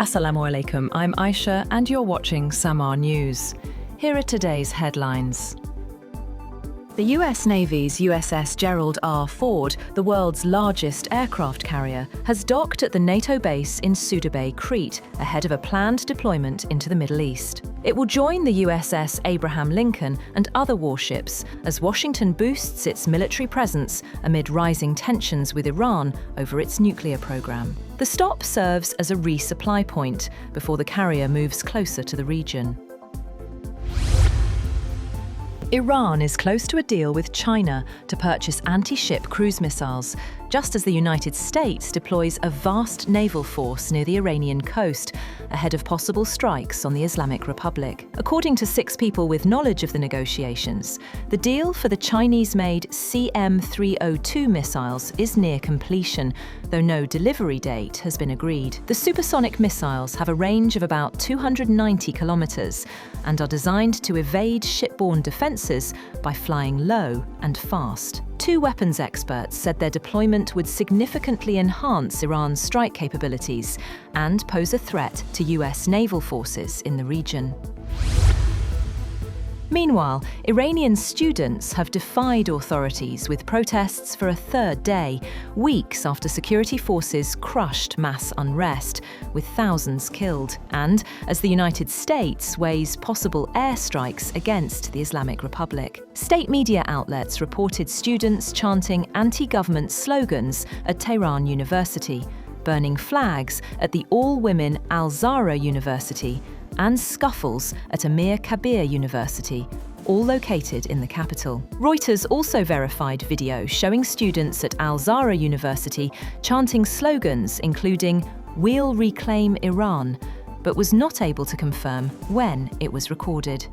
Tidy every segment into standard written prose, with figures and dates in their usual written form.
Assalamu alaikum, I'm Aisha and you're watching Samaa News. Here are today's headlines. The US Navy's USS Gerald R. Ford, the world's largest aircraft carrier, has docked at the NATO base in Souda Bay, Crete, ahead of a planned deployment into the Middle East. It will join the USS Abraham Lincoln and other warships as Washington boosts its military presence amid rising tensions with Iran over its nuclear program. The stop serves as a resupply point before the carrier moves closer to the region. Iran is close to a deal with China to purchase anti-ship cruise missiles, just as the United States deploys a vast naval force near the Iranian coast, ahead of possible strikes on the Islamic Republic. According to 6 people with knowledge of the negotiations, the deal for the Chinese-made CM-302 missiles is near completion, though no delivery date has been agreed. The supersonic missiles have a range of about 290 kilometers and are designed to evade shipborne defenses by flying low and fast. 2 weapons experts said their deployment would significantly enhance Iran's strike capabilities and pose a threat to US naval forces in the region. Meanwhile, Iranian students have defied authorities with protests for a 3rd day, weeks after security forces crushed mass unrest, with thousands killed, and as the United States weighs possible airstrikes against the Islamic Republic. State media outlets reported students chanting anti-government slogans at Tehran University, burning flags at the all-women Al-Zahra University, and scuffles at Amir Kabir University, all located in the capital. Reuters also verified video showing students at Al-Zahra University chanting slogans including "We'll reclaim Iran," but was not able to confirm when it was recorded.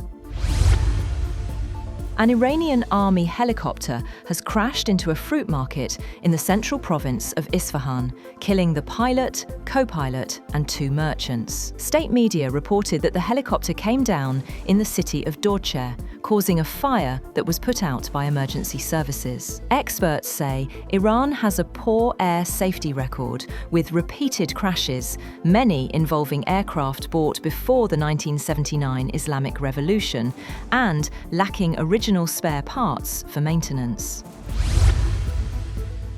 An Iranian army helicopter has crashed into a fruit market in the central province of Isfahan, killing the pilot, co-pilot, and 2 merchants. State media reported that the helicopter came down in the city of Dorche, causing a fire that was put out by emergency services. Experts say Iran has a poor air safety record, with repeated crashes, many involving aircraft bought before the 1979 Islamic Revolution, and lacking original spare parts for maintenance.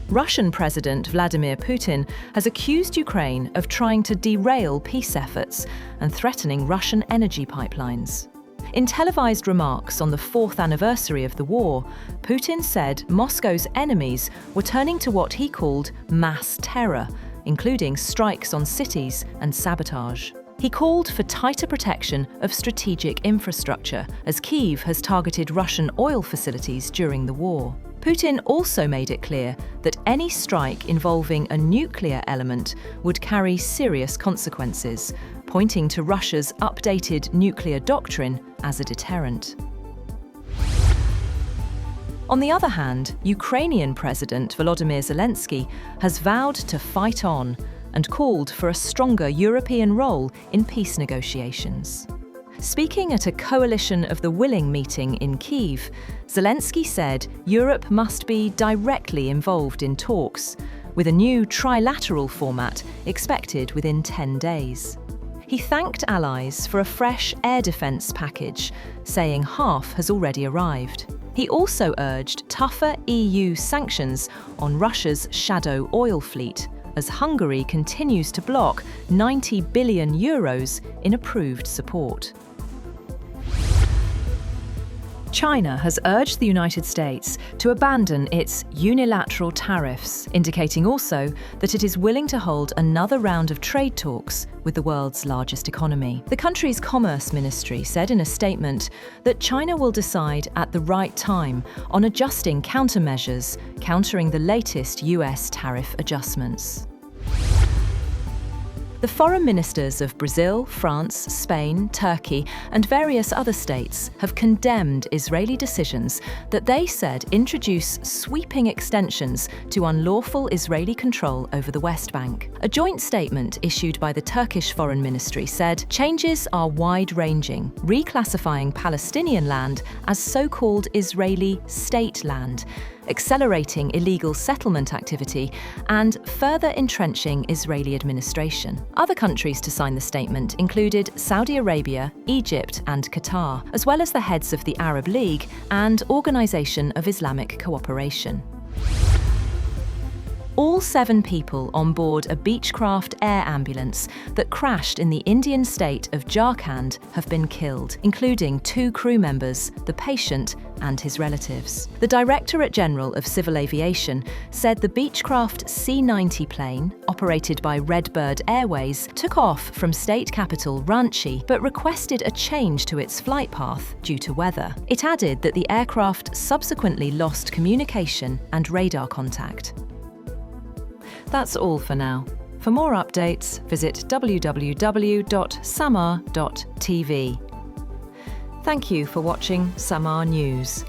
Russian President Vladimir Putin has accused Ukraine of trying to derail peace efforts and threatening Russian energy pipelines. In televised remarks on the 4th anniversary of the war, Putin said Moscow's enemies were turning to what he called mass terror, including strikes on cities and sabotage. He called for tighter protection of strategic infrastructure, as Kyiv has targeted Russian oil facilities during the war. Putin also made it clear that any strike involving a nuclear element would carry serious consequences, pointing to Russia's updated nuclear doctrine as a deterrent. On the other hand, Ukrainian President Volodymyr Zelensky has vowed to fight on and called for a stronger European role in peace negotiations. Speaking at a Coalition of the Willing meeting in Kyiv, Zelensky said Europe must be directly involved in talks, with a new trilateral format expected within 10 days. He thanked allies for a fresh air defence package, saying half has already arrived. He also urged tougher EU sanctions on Russia's shadow oil fleet, as Hungary continues to block €90 billion in approved support. China has urged the United States to abandon its unilateral tariffs, indicating also that it is willing to hold another round of trade talks with the world's largest economy. The country's Commerce Ministry said in a statement that China will decide at the right time on adjusting countermeasures, countering the latest US tariff adjustments. The foreign ministers of Brazil, France, Spain, Turkey, and various other states have condemned Israeli decisions that they said introduce sweeping extensions to unlawful Israeli control over the West Bank. A joint statement issued by the Turkish Foreign Ministry said changes are wide-ranging, reclassifying Palestinian land as so-called Israeli state land, accelerating illegal settlement activity, and further entrenching Israeli administration. Other countries to sign the statement included Saudi Arabia, Egypt, and Qatar, as well as the heads of the Arab League and Organization of Islamic Cooperation. All 7 people on board a Beechcraft air ambulance that crashed in the Indian state of Jharkhand have been killed, including 2 crew members, the patient, and his relatives. The Directorate General of Civil Aviation said the Beechcraft C-90 plane, operated by Redbird Airways, took off from state capital Ranchi but requested a change to its flight path due to weather. It added that the aircraft subsequently lost communication and radar contact. That's all for now. For more updates, visit www.samaa.tv. Thank you for watching Samaa News.